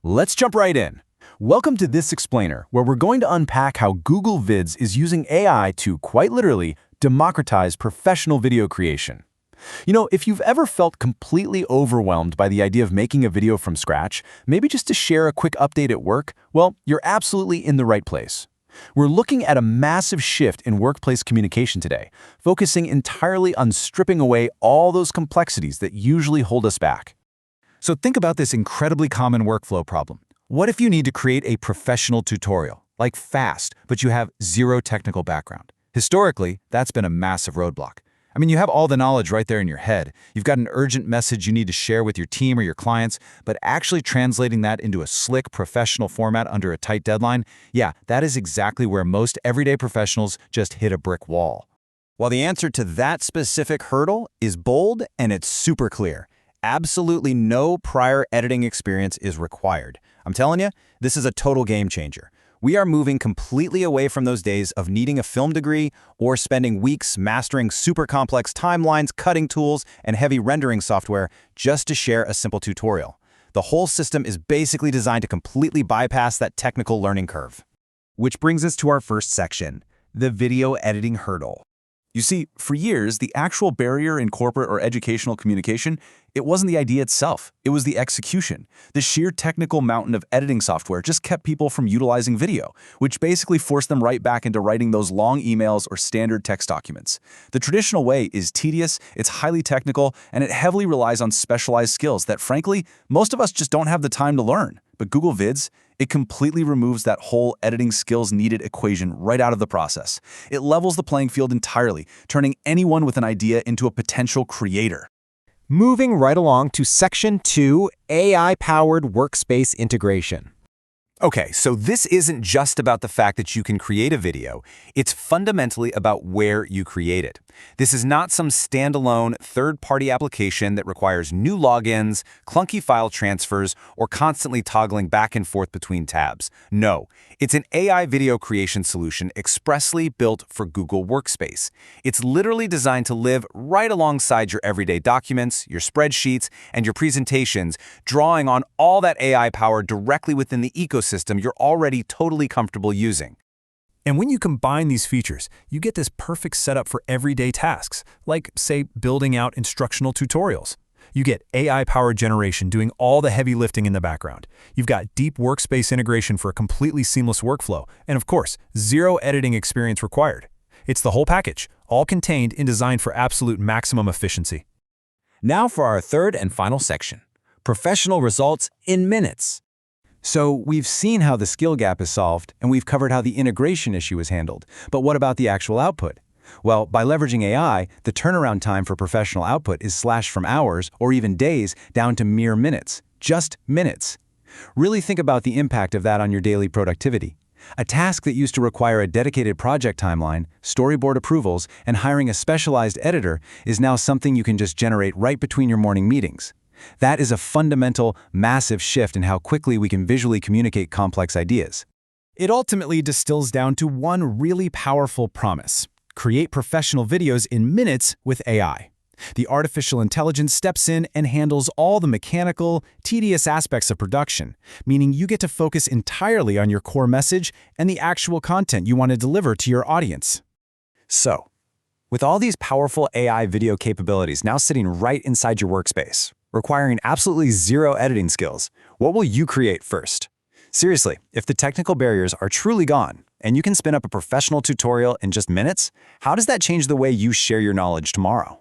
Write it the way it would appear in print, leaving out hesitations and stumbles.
Let's jump right in. Welcome to this explainer, where we're going to unpack how Google Vids is using AI to, quite literally, democratize professional video creation. If you've ever felt completely overwhelmed by the idea of making a video from scratch, maybe just to share a quick update at work, well, you're absolutely in the right place. We're looking at a massive shift in workplace communication today, focusing entirely on stripping away all those complexities that usually hold us back. So think about this incredibly common workflow problem. What if you need to create a professional tutorial, like fast, but you have zero technical background? Historically, that's been a massive roadblock. You have all the knowledge right there in your head. You've got an urgent message you need to share with your team or your clients, but actually translating that into a slick, professional format under a tight deadline, yeah, that is exactly where most everyday professionals just hit a brick wall. Well, the answer to that specific hurdle is bold and it's super clear. Absolutely no prior editing experience is required. I'm telling you, this is a total game changer. We are moving completely away from those days of needing a film degree or spending weeks mastering super complex timelines, cutting tools, and heavy rendering software just to share a simple tutorial. The whole system is basically designed to completely bypass that technical learning curve. Which brings us to our first section, the video editing hurdle. You see, for years, the actual barrier in corporate or educational communication, it wasn't the idea itself, it was the execution. The sheer technical mountain of editing software just kept people from utilizing video, which basically forced them right back into writing those long emails or standard text documents. The traditional way is tedious, it's highly technical, and it heavily relies on specialized skills that, frankly, most of us just don't have the time to learn. But Google Vids, it completely removes that whole editing skills needed equation right out of the process. It levels the playing field entirely, turning anyone with an idea into a potential creator. Moving right along to Section 2, AI-powered workspace integration. Okay, so this isn't just about the fact that you can create a video. It's fundamentally about where you create it. This is not some standalone third-party application that requires new logins, clunky file transfers, or constantly toggling back and forth between tabs. No, it's an AI video creation solution expressly built for Google Workspace. It's literally designed to live right alongside your everyday documents, your spreadsheets, and your presentations, drawing on all that AI power directly within the ecosystem you're already totally comfortable using. And when you combine these features, you get this perfect setup for everyday tasks, like, say, building out instructional tutorials. You get AI-powered generation doing all the heavy lifting in the background. You've got deep workspace integration for a completely seamless workflow, and of course, zero editing experience required. It's the whole package, all contained and designed for absolute maximum efficiency. Now for our third and final section, professional results in minutes. So we've seen how the skill gap is solved, and we've covered how the integration issue is handled. But what about the actual output? Well, by leveraging AI, the turnaround time for professional output is slashed from hours or even days down to mere minutes. Just minutes. Really think about the impact of that on your daily productivity. A task that used to require a dedicated project timeline, storyboard approvals, and hiring a specialized editor is now something you can just generate right between your morning meetings. That is a fundamental, massive shift in how quickly we can visually communicate complex ideas. It ultimately distills down to one really powerful promise: create professional videos in minutes with AI. The artificial intelligence steps in and handles all the mechanical, tedious aspects of production, meaning you get to focus entirely on your core message and the actual content you want to deliver to your audience. So, with all these powerful AI video capabilities now sitting right inside your workspace, requiring absolutely zero editing skills, what will you create first? Seriously, if the technical barriers are truly gone, and you can spin up a professional tutorial in just minutes, how does that change the way you share your knowledge tomorrow?